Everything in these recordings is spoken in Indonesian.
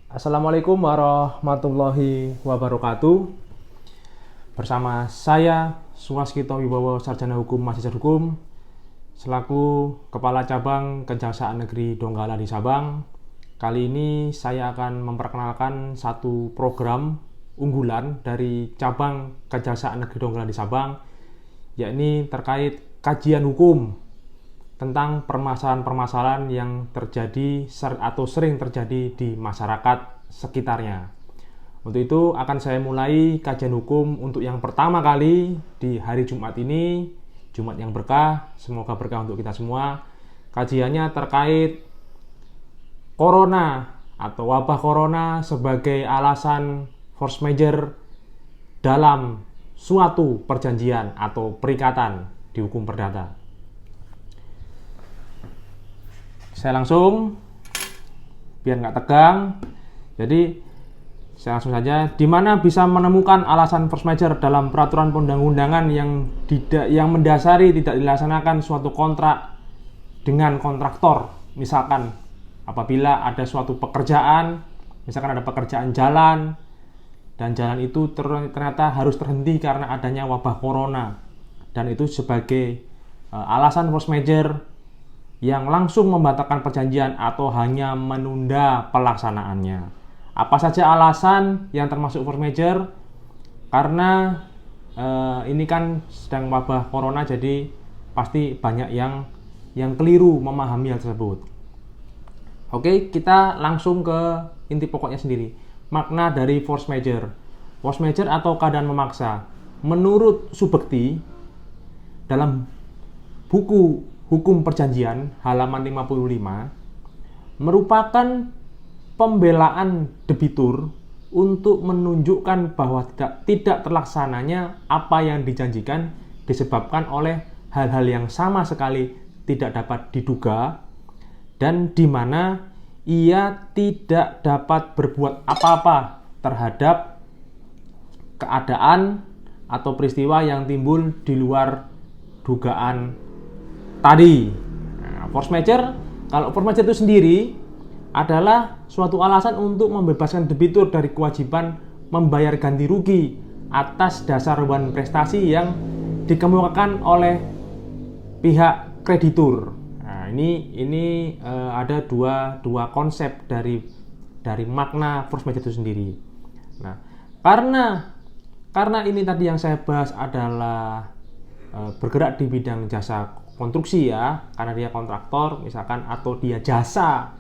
Assalamualaikum warahmatullahi wabarakatuh. Bersama saya Suwaskito Wibowo, Sarjana Hukum Magister Hukum, selaku Kepala Cabang Kejaksaan Negeri Donggala di Sabang. Kali ini saya akan memperkenalkan satu program unggulan dari Cabang Kejaksaan Negeri Donggala di Sabang, yakni terkait kajian hukum tentang permasalahan-permasalahan yang terjadi atau sering terjadi di masyarakat sekitarnya. Untuk itu akan saya mulai kajian hukum untuk yang pertama kali di hari Jumat ini, Jumat yang berkah, semoga berkah untuk kita semua. Kajiannya terkait Corona atau wabah Corona sebagai alasan force majeure dalam suatu perjanjian atau perikatan di hukum perdata. Saya langsung, biar nggak tegang. Jadi saya langsung saja. Di mana bisa menemukan alasan force majeure dalam peraturan perundang-undangan yang mendasari tidak dilaksanakan suatu kontrak dengan kontraktor. Misalkan apabila ada suatu pekerjaan, misalkan ada pekerjaan jalan, dan jalan itu ternyata harus terhenti karena adanya wabah corona, dan itu sebagai alasan force majeure yang langsung membatalkan perjanjian atau hanya menunda pelaksanaannya. Apa saja alasan yang termasuk force majeure? Karena ini kan sedang wabah corona, jadi pasti banyak yang keliru memahami hal tersebut. Oke, kita langsung ke inti pokoknya sendiri. Makna dari force majeure. Force majeure atau keadaan memaksa. Menurut Subekti, dalam buku Hukum Perjanjian halaman 55, merupakan pembelaan debitur untuk menunjukkan bahwa tidak terlaksananya apa yang dijanjikan disebabkan oleh hal-hal yang sama sekali tidak dapat diduga, dan di mana ia tidak dapat berbuat apa-apa terhadap keadaan atau peristiwa yang timbul di luar dugaan tadi. Force majeure, kalau force majeure itu sendiri adalah suatu alasan untuk membebaskan debitur dari kewajiban membayar ganti rugi atas dasar beban prestasi yang dikemukakan oleh pihak kreditur. Nah, ini ada dua konsep dari makna force majeure itu sendiri. Nah, karena ini tadi yang saya bahas adalah bergerak di bidang jasa konstruksi ya, karena dia kontraktor misalkan, atau dia jasa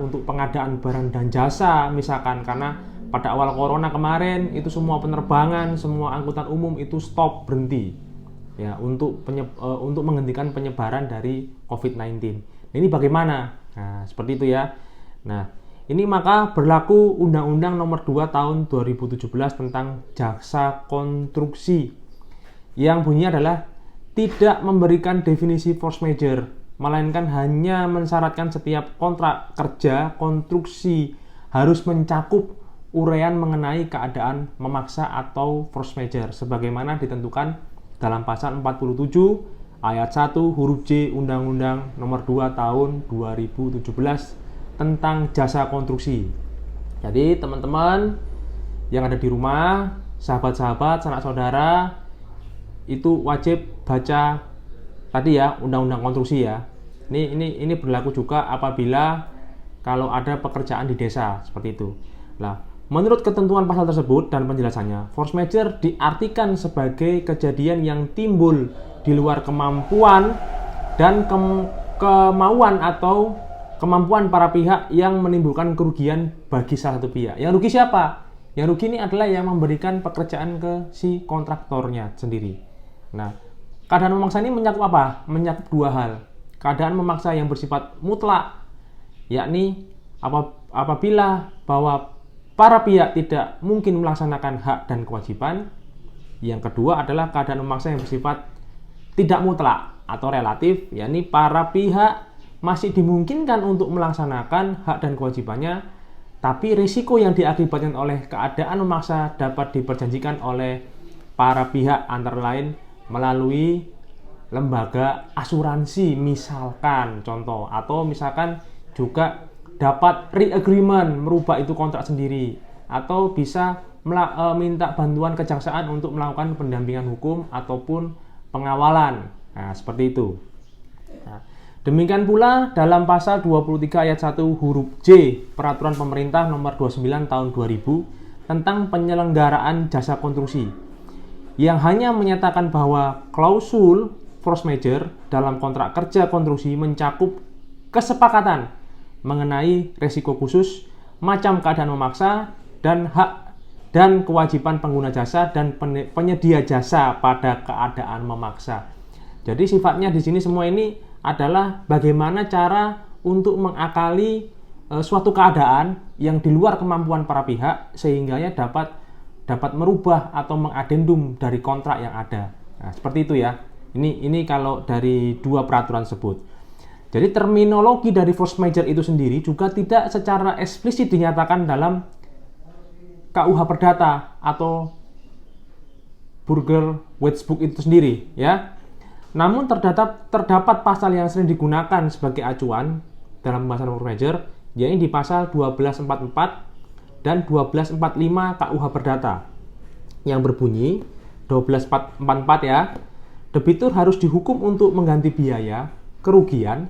untuk pengadaan barang dan jasa misalkan, karena pada awal corona kemarin itu semua penerbangan, semua angkutan umum itu stop, berhenti ya, untuk menghentikan penyebaran dari COVID-19. Ini bagaimana? Nah, seperti itu ya. Nah, ini maka berlaku Undang-Undang Nomor 2 Tahun 2017 tentang jasa konstruksi, yang bunyinya adalah tidak memberikan definisi force majeure, melainkan hanya mensyaratkan setiap kontrak kerja konstruksi harus mencakup uraian mengenai keadaan memaksa atau force majeure sebagaimana ditentukan dalam pasal 47 ayat 1 huruf J Undang-Undang Nomor 2 Tahun 2017 tentang jasa konstruksi. Jadi teman-teman yang ada di rumah, sahabat-sahabat, sanak saudara, itu wajib baca tadi ya, undang-undang konstruksi ya. Ini berlaku juga apabila kalau ada pekerjaan di desa seperti itu. Nah, menurut ketentuan pasal tersebut dan penjelasannya, force majeure diartikan sebagai kejadian yang timbul di luar kemampuan dan kemauan atau kemampuan para pihak yang menimbulkan kerugian bagi salah satu pihak. Yang rugi siapa? Yang rugi ini adalah yang memberikan pekerjaan ke si kontraktornya sendiri. Nah, keadaan memaksa ini mencakup apa? Mencakup dua hal. Keadaan memaksa yang bersifat mutlak, yakni apabila bahwa para pihak tidak mungkin melaksanakan hak dan kewajiban. Yang kedua adalah keadaan memaksa yang bersifat tidak mutlak atau relatif, yakni para pihak masih dimungkinkan untuk melaksanakan hak dan kewajibannya, tapi risiko yang diakibatkan oleh keadaan memaksa dapat diperjanjikan oleh para pihak antara lain melalui lembaga asuransi misalkan contoh, atau misalkan juga dapat re-agreement, merubah itu kontrak sendiri, atau bisa minta bantuan kejaksaan untuk melakukan pendampingan hukum ataupun pengawalan. Nah, seperti itu. Nah, demikian pula dalam pasal 23 ayat 1 huruf J Peraturan Pemerintah nomor 29 tahun 2000 tentang penyelenggaraan jasa konstruksi, yang hanya menyatakan bahwa klausul force majeure dalam kontrak kerja konstruksi mencakup kesepakatan mengenai resiko khusus, macam keadaan memaksa, dan hak dan kewajiban pengguna jasa dan penyedia jasa pada keadaan memaksa. Jadi sifatnya di sini semua ini adalah bagaimana cara untuk mengakali suatu keadaan yang di luar kemampuan para pihak sehingga dapat merubah atau mengadendum dari kontrak yang ada. Nah, seperti itu ya. Ini kalau dari dua peraturan tersebut. Jadi terminologi dari force majeure itu sendiri juga tidak secara eksplisit dinyatakan dalam KUH Perdata atau Burger Wetbook itu sendiri ya. Namun terdapat pasal yang sering digunakan sebagai acuan dalam pembahasan force majeure, yaitu di pasal 1244 dan 1245 KUH Perdata yang berbunyi 1244 ya. Debitur harus dihukum untuk mengganti biaya, kerugian,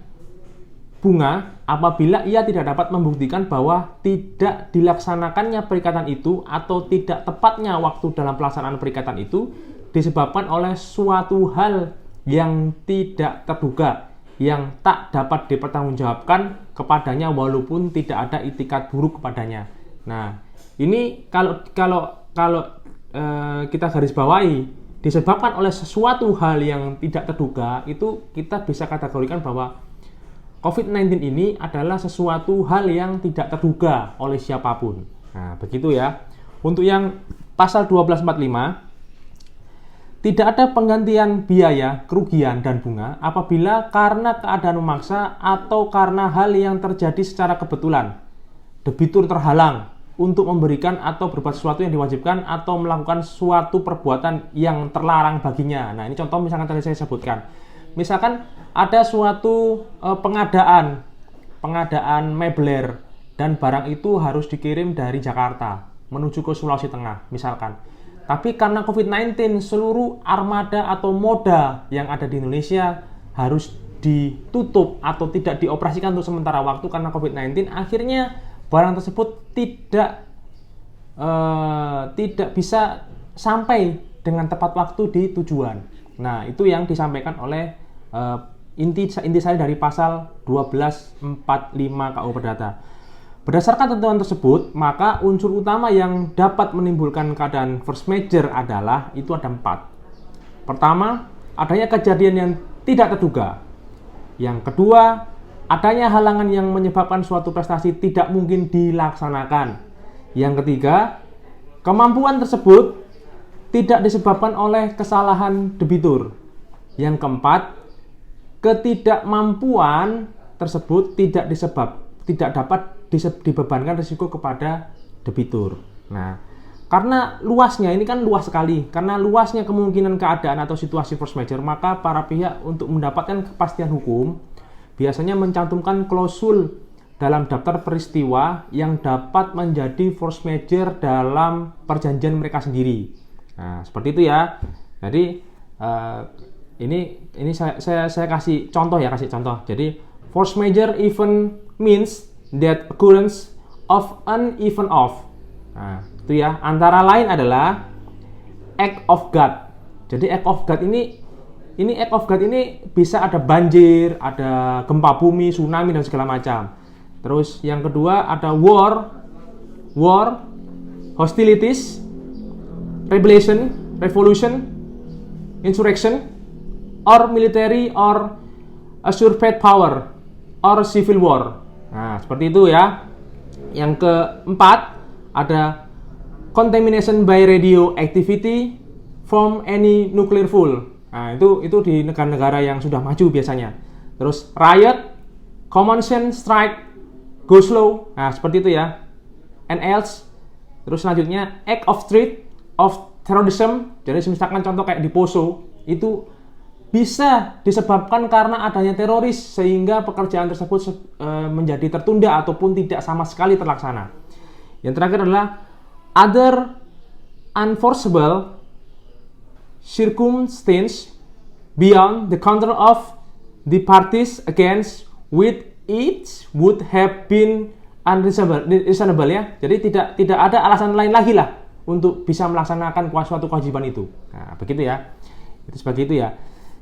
bunga apabila ia tidak dapat membuktikan bahwa tidak dilaksanakannya perikatan itu atau tidak tepatnya waktu dalam pelaksanaan perikatan itu disebabkan oleh suatu hal yang tidak terduga yang tak dapat dipertanggungjawabkan kepadanya walaupun tidak ada itikat buruk kepadanya. Nah, ini kalau kita garis bawahi disebabkan oleh sesuatu hal yang tidak terduga, itu kita bisa kategorikan bahwa COVID-19 ini adalah sesuatu hal yang tidak terduga oleh siapapun. Nah, begitu ya. Untuk yang pasal 1245, tidak ada penggantian biaya, kerugian, dan bunga apabila karena keadaan memaksa atau karena hal yang terjadi secara kebetulan. Debitur terhalang untuk memberikan atau berbuat sesuatu yang diwajibkan atau melakukan suatu perbuatan yang terlarang baginya. Nah, ini contoh misalkan tadi saya sebutkan. Misalkan ada suatu pengadaan mebler dan barang itu harus dikirim dari Jakarta menuju ke Sulawesi Tengah misalkan. Tapi karena COVID-19 seluruh armada atau moda yang ada di Indonesia harus ditutup atau tidak dioperasikan untuk sementara waktu karena COVID-19, akhirnya barang tersebut tidak bisa sampai dengan tepat waktu di tujuan. Nah, itu yang disampaikan oleh intisari dari pasal 1245 KUH Perdata. Berdasarkan ketentuan tersebut, maka unsur utama yang dapat menimbulkan keadaan force majeure adalah itu ada 4. Pertama, adanya kejadian yang tidak terduga. Yang kedua, adanya halangan yang menyebabkan suatu prestasi tidak mungkin dilaksanakan. Yang ketiga, kemampuan tersebut tidak disebabkan oleh kesalahan debitur. Yang keempat, ketidakmampuan tersebut tidak dapat dibebankan risiko kepada debitur. Nah, karena luasnya ini kan luas sekali, karena luasnya kemungkinan keadaan atau situasi force majeure, maka para pihak untuk mendapatkan kepastian hukum biasanya mencantumkan klausul dalam daftar peristiwa yang dapat menjadi force majeure dalam perjanjian mereka sendiri. Nah, seperti itu ya. Jadi ini saya kasih contoh. Jadi force majeure event means that occurrence of an event of. Nah, itu ya. Antara lain adalah act of God. Jadi act of God ini act of God ini bisa ada banjir, ada gempa bumi, tsunami dan segala macam. Terus yang kedua ada war, hostilities, rebellion, revolution, insurrection, or military or usurped power or civil war. Nah, seperti itu ya. Yang keempat ada contamination by radioactivity from any nuclear fuel. Nah, itu di negara-negara yang sudah maju biasanya. Terus riot, commotion, strike, go slow. Nah, seperti itu ya. And else. Terus selanjutnya act of threat of terrorism. Jadi misalkan contoh kayak di Poso, itu bisa disebabkan karena adanya teroris sehingga pekerjaan tersebut menjadi tertunda ataupun tidak sama sekali terlaksana. Yang terakhir adalah other unforeseeable circumstance beyond the control of the parties against which it would have been unreasonable ya. Jadi tidak ada alasan lain lagi lah untuk bisa melaksanakan suatu kewajiban itu. Nah, begitu ya. Itu sebagai itu ya.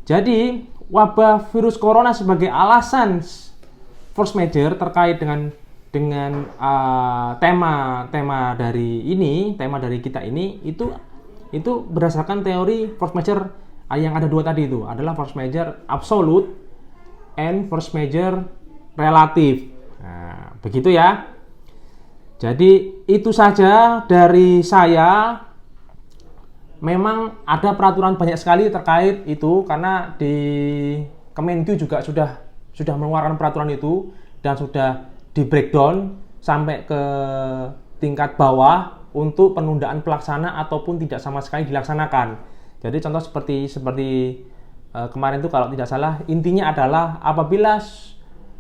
Jadi, wabah virus corona sebagai alasan force majeure terkait dengan tema dari kita ini itu berdasarkan teori force majeure yang ada dua tadi itu adalah force majeure absolute and force majeure relatif. Nah, begitu ya. Jadi itu saja dari saya. Memang ada peraturan banyak sekali terkait itu karena di Kemenkyu juga sudah mengeluarkan peraturan itu dan sudah di breakdown sampai ke tingkat bawah untuk penundaan pelaksana ataupun tidak sama sekali dilaksanakan. Jadi contoh seperti kemarin itu kalau tidak salah intinya adalah apabila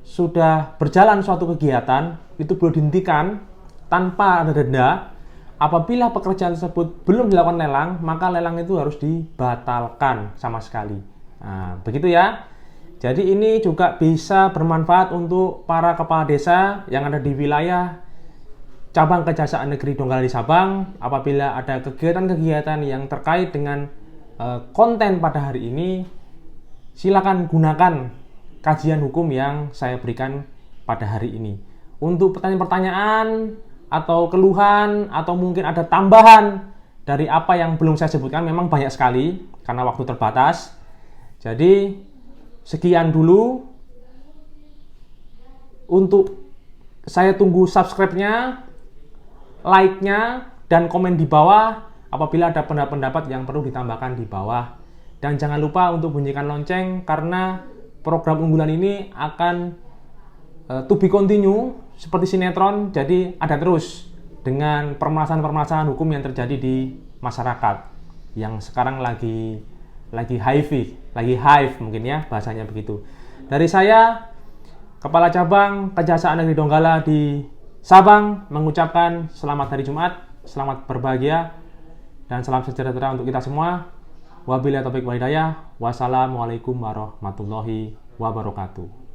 sudah berjalan suatu kegiatan itu perlu dihentikan tanpa ada denda. Apabila pekerjaan tersebut belum dilakukan lelang, maka lelang itu harus dibatalkan sama sekali. Nah, begitu ya. Jadi ini juga bisa bermanfaat untuk para kepala desa yang ada di wilayah cabang Kejaksaan Negeri Donggala di Sabang. Apabila ada kegiatan-kegiatan yang terkait dengan konten pada hari ini, silakan gunakan kajian hukum yang saya berikan pada hari ini. Untuk pertanyaan-pertanyaan atau keluhan atau mungkin ada tambahan dari apa yang belum saya sebutkan, memang banyak sekali karena waktu terbatas. Jadi sekian dulu. Untuk saya tunggu subscribe-nya, like-nya, dan komen di bawah apabila ada pendapat-pendapat yang perlu ditambahkan di bawah. Dan jangan lupa untuk bunyikan lonceng karena program unggulan ini akan to be continue seperti sinetron, jadi ada terus dengan permasalahan-permasalahan hukum yang terjadi di masyarakat yang sekarang lagi hive mungkin ya bahasanya begitu. Dari saya, Kepala Cabang Kejaksaan Negeri Donggala di Sabang mengucapkan selamat hari Jumat, selamat berbahagia, dan salam sejahtera untuk kita semua. Wabillahi taufiq wal hidayah. Wassalamualaikum warahmatullahi wabarakatuh.